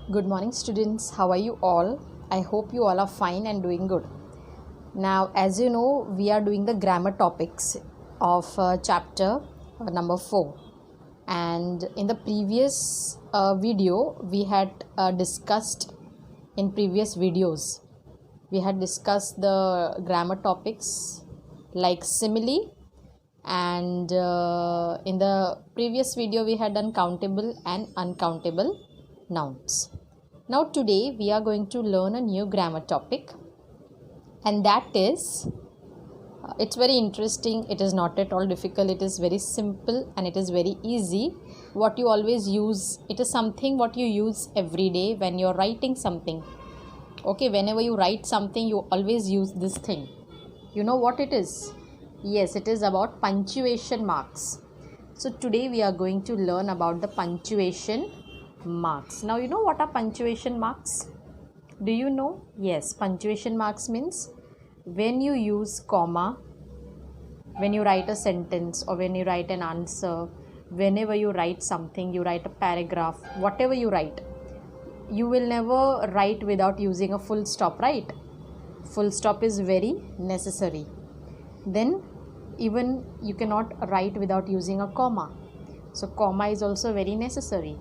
Good morning, students. How are you all? I hope you all are fine and doing good. Now, as you know, we are doing the grammar topics of chapter number 4. And in the previous video, we had discussed in previous videos, we had discussed the grammar topics like simile, and in the previous video we had done countable and uncountable nouns. Now today we are going to learn a new grammar topic, and that is it's very interesting. It is not at all difficult. It is very simple and it is very easy. What you always use, it is something what you use every day when you are writing something. Okay, whenever you write something you always use this thing. You know what it is? Yes, it is about punctuation marks. So today we are going to learn about the punctuation marks. Now you know what are punctuation marks? Do you know? Yes, punctuation marks means when you use comma, when you write a sentence or when you write an answer, whenever you write something, you write a paragraph, whatever you write, you will never write without using a full stop, right? Full stop is very necessary. Then even you cannot write without using a comma. So comma is also very necessary.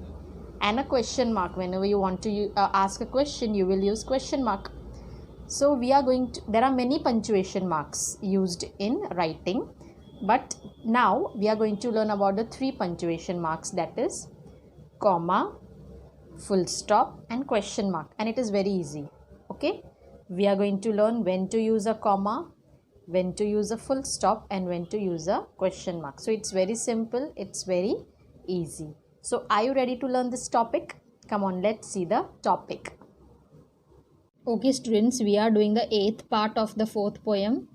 And a question mark, whenever you want to ask a question, you will use question mark. So we are going to, there are many punctuation marks used in writing, but now we are going to learn about the 3 punctuation marks, that is comma, full stop and question mark, and it is very easy. Okay, we are going to learn when to use a comma, when to use a full stop and when to use a question mark. So it's very simple, it's very easy. So are you ready to learn this topic? Come on, let's see the topic. Okay students, we are doing the 8th part of the 4th poem.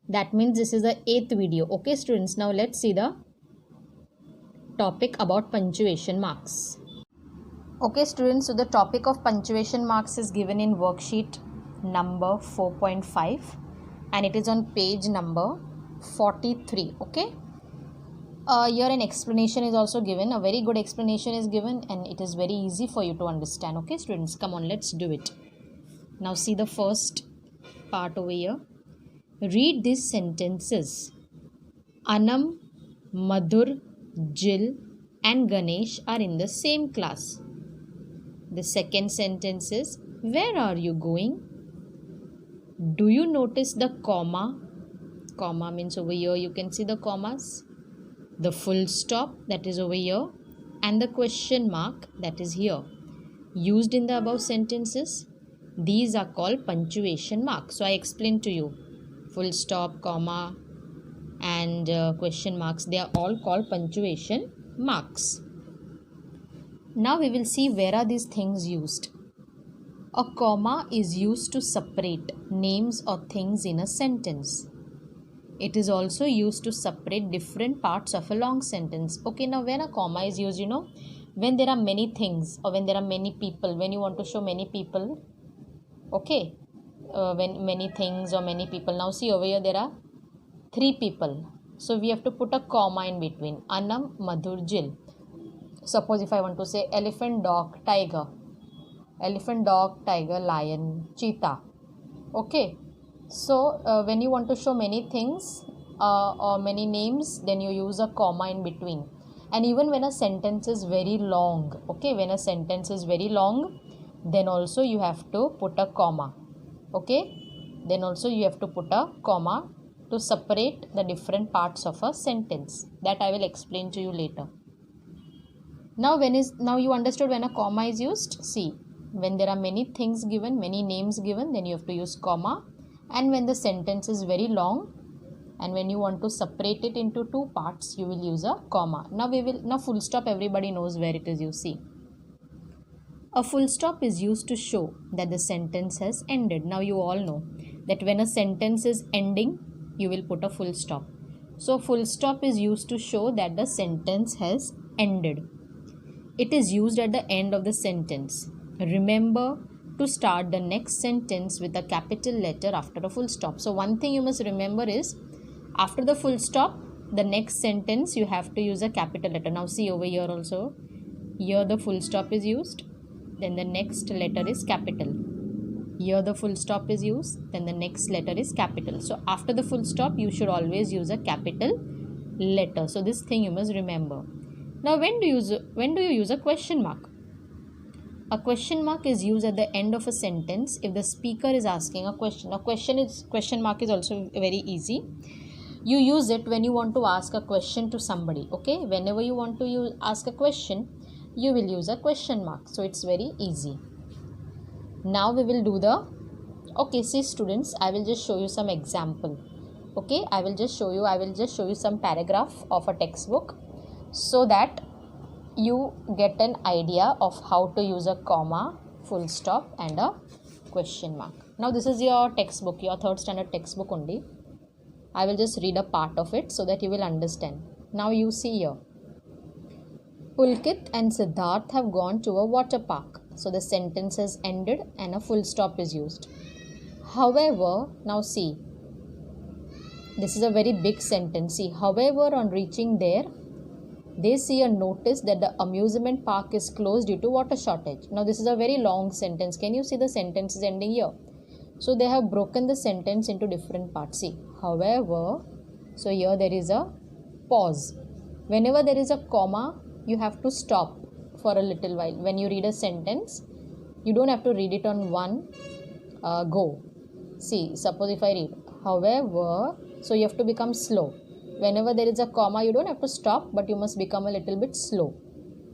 That means this is the 8th video. Okay students, now let's see the topic about punctuation marks. Okay students, so the topic of punctuation marks is given in worksheet number 4.5 and it is on page number 43. Okay, here an explanation is also given. A very good explanation is given and it is very easy for you to understand. Okay students, come on, let's do it. Now see the first part over here. Read these sentences. Anam, Madhur, Jill and Ganesh are in the same class. The second sentence is, where are you going? Do you notice the comma? Comma means over here you can see the commas. The full stop, that is over here, and the question mark, that is here. Used in the above sentences, these are called punctuation marks. So I explained to you, full stop, comma and question marks, they are all called punctuation marks. Now we will see where are these things used. A comma is used to separate names or things in a sentence. It is also used to separate different parts of a long sentence. Okay, now when a comma is used, you know, when there are many things or when there are many people, when you want to show many people, okay, when many things or many people. Now see over here there are 3 people. So we have to put a comma in between. Anam, Madhur, Jill. Suppose if I want to say elephant, dog, tiger. Elephant, dog, tiger, lion, cheetah. Okay. So when you want to show many things or many names, then you use a comma in between. And even when a sentence is very long, okay, when a sentence is very long, then also you have to put a comma. Okay, then also you have to put a comma to separate the different parts of a sentence. That I will explain to you later. Now you understood when a comma is used. See, when there are many things given, many names given, then you have to use comma. And when the sentence is very long and when you want to separate it into 2 parts, you will use a comma. Now full stop, everybody knows where it is used. See, a full stop is used to show that the sentence has ended. Now you all know that when a sentence is ending, you will put a full stop. So full stop is used to show that the sentence has ended. It is used at the end of the sentence. Remember to start the next sentence with a capital letter after a full stop. So one thing you must remember is, after the full stop, the next sentence you have to use a capital letter. Now see over here also, here the full stop is used then the next letter is capital. Here the full stop is used, then the next letter is capital. So after the full stop, you should always use a capital letter. So this thing you must remember. Now when do you use a question mark? A question mark is used at the end of a sentence if the speaker is asking a question. Now question mark is also very easy. You use it when you want to ask a question to somebody. Okay, whenever you want to ask a question, you will use a question mark. So it's very easy. Now we will do see students, I will just show you some example. Okay, I will just show you some paragraph of a textbook so that you get an idea of how to use a comma, full stop and a question mark. Now this is your textbook, your 3rd standard textbook only. I will just read a part of it so that you will understand. Now you see here. Pulkit and Siddharth have gone to a water park. So the sentence has ended and a full stop is used. However, now see. This is a very big sentence. See, however, on reaching there, they see a notice that the amusement park is closed due to water shortage. Now this is a very long sentence. Can you see the sentence is ending here? So they have broken the sentence into different parts. See, however, so here there is a pause. Whenever there is a comma, you have to stop for a little while. When you read a sentence, you don't have to read it on one go. See, suppose if I read, however, so you have to become slow. Whenever there is a comma, you don't have to stop, but you must become a little bit slow.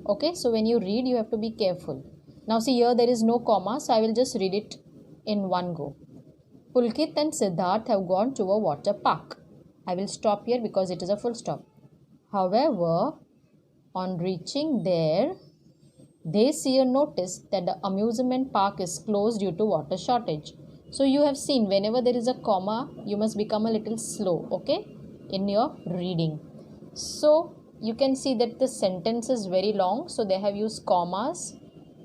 Okay, so when you read, you have to be careful. Now see here, there is no comma, so I will just read it in one go. Pulkit and Siddharth have gone to a water park. I will stop here because it is a full stop. However, on reaching there, they see a notice that the amusement park is closed due to water shortage. So you have seen whenever there is a comma, you must become a little slow, okay, in your reading. So you can see that the sentence is very long, so they have used commas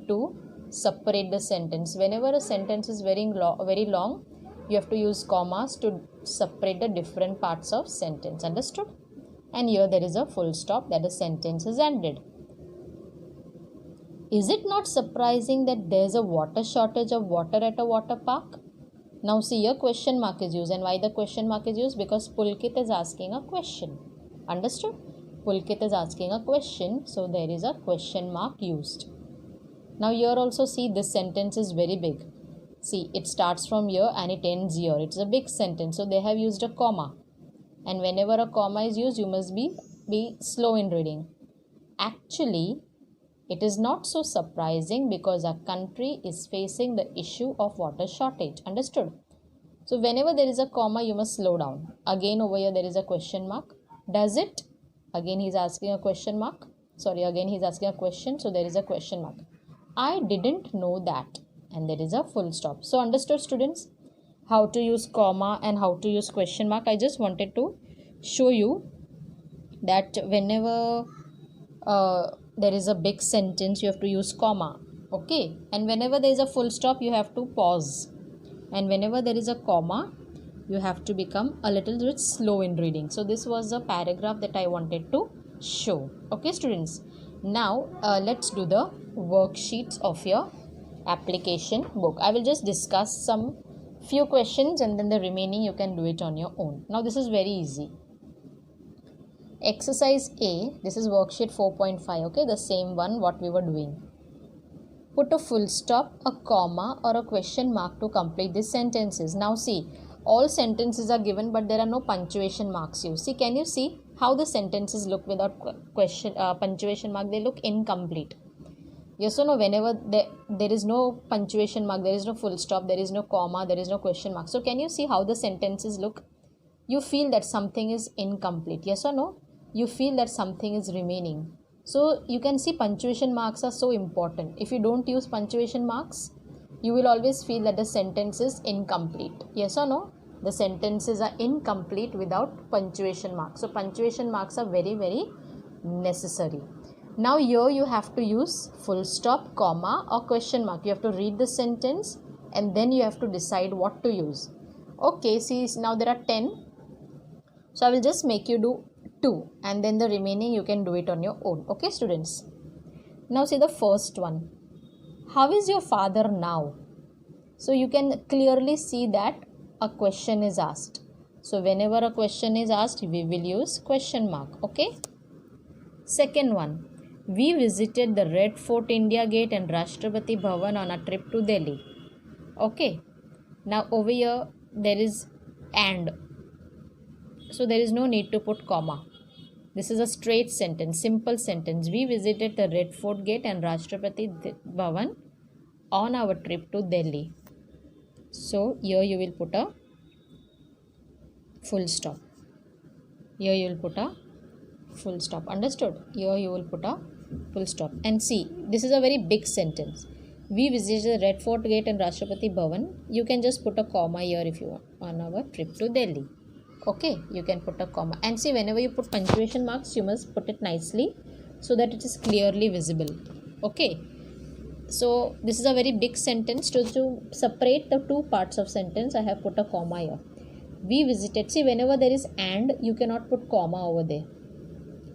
to separate the sentence. Whenever a sentence is very long, you have to use commas to separate the different parts of sentence. Understood? And here there is a full stop, that the sentence is ended. Is it not surprising that there is a water shortage of water at a water park? Now see here question mark is used. And why the question mark is used? Because Pulkit is asking a question. Understood? Pulkit is asking a question, so there is a question mark used. Now here also see this sentence is very big. See, it starts from here and it ends here. It's a big sentence, so they have used a comma. And whenever a comma is used, you must be slow in reading. Actually, it is not so surprising because our country is facing the issue of water shortage. Understood? So whenever there is a comma, you must slow down. Again over here there is a question mark. Does it? Again he is asking a question mark. Again he is asking a question. So there is a question mark. I didn't know that. And there is a full stop. So understood students? How to use comma and how to use question mark. I just wanted to show you that whenever there is a big sentence, you have to use comma. Okay, and whenever there is a full stop, you have to pause, and whenever there is a comma, you have to become a little bit slow in reading. So this was the paragraph that I wanted to show. Okay students, now let's do the worksheets of your application book. I will just discuss some few questions and then the remaining you can do it on your own. Now this is very easy. Exercise A, this is worksheet 4.5, okay, the same one what we were doing. Put a full stop, a comma or a question mark to complete these sentences. Now see, all sentences are given but there are no punctuation marks used. See, can you see how the sentences look without punctuation mark? They look incomplete. Yes or no? Whenever there is no punctuation mark, there is no full stop, there is no comma, there is no question mark. So can you see how the sentences look? You feel that something is incomplete. Yes or no? You feel that something is remaining. So you can see punctuation marks are so important. If you don't use punctuation marks, you will always feel that the sentence is incomplete. Yes or no? The sentences are incomplete without punctuation marks. So punctuation marks are very, very necessary. Now here you have to use full stop, comma or question mark. You have to read the sentence and then you have to decide what to use. Okay, see now there are 10. So I will just make you do 2 and then the remaining you can do it on your own. Okay students. Now see the first one. How is your father now? So you can clearly see that a question is asked. So whenever a question is asked, we will use question mark. Okay. Second one, we visited the Red Fort, India Gate and Rashtrapati Bhavan on a trip to Delhi. Okay. Now over here there is and. So there is no need to put comma. This is a straight sentence, simple sentence. We visited the Red Fort Gate and Rashtrapati Bhavan on our trip to Delhi. So here you will put a full stop. Here you will put a full stop. Understood? Here you will put a full stop. And see, this is a very big sentence. We visited the Red Fort Gate and Rashtrapati Bhavan. You can just put a comma here if you want, on our trip to Delhi. Okay, you can put a comma. And see, whenever you put punctuation marks, you must put it nicely so that it is clearly visible. Okay. So this is a very big sentence. To separate the two parts of sentence, I have put a comma here. We visited. See, whenever there is and, you cannot put comma over there.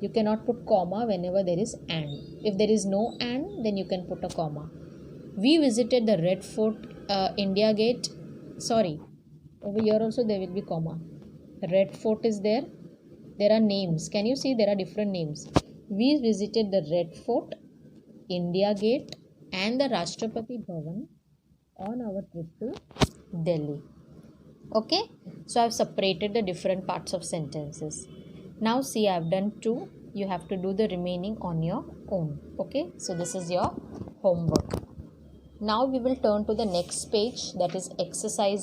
You cannot put comma whenever there is and. If there is no and, then you can put a comma. We visited the Red Fort, India Gate. Sorry, over here also there will be comma. Red Fort is there. There are names. Can you see there are different names? We visited the Red Fort, India Gate and the Rashtrapati Bhavan on our trip to Delhi. Okay. So I have separated the different parts of sentences. Now see, I have done 2. You have to do the remaining on your own. Okay. So this is your homework. Now we will turn to the next page, that is exercise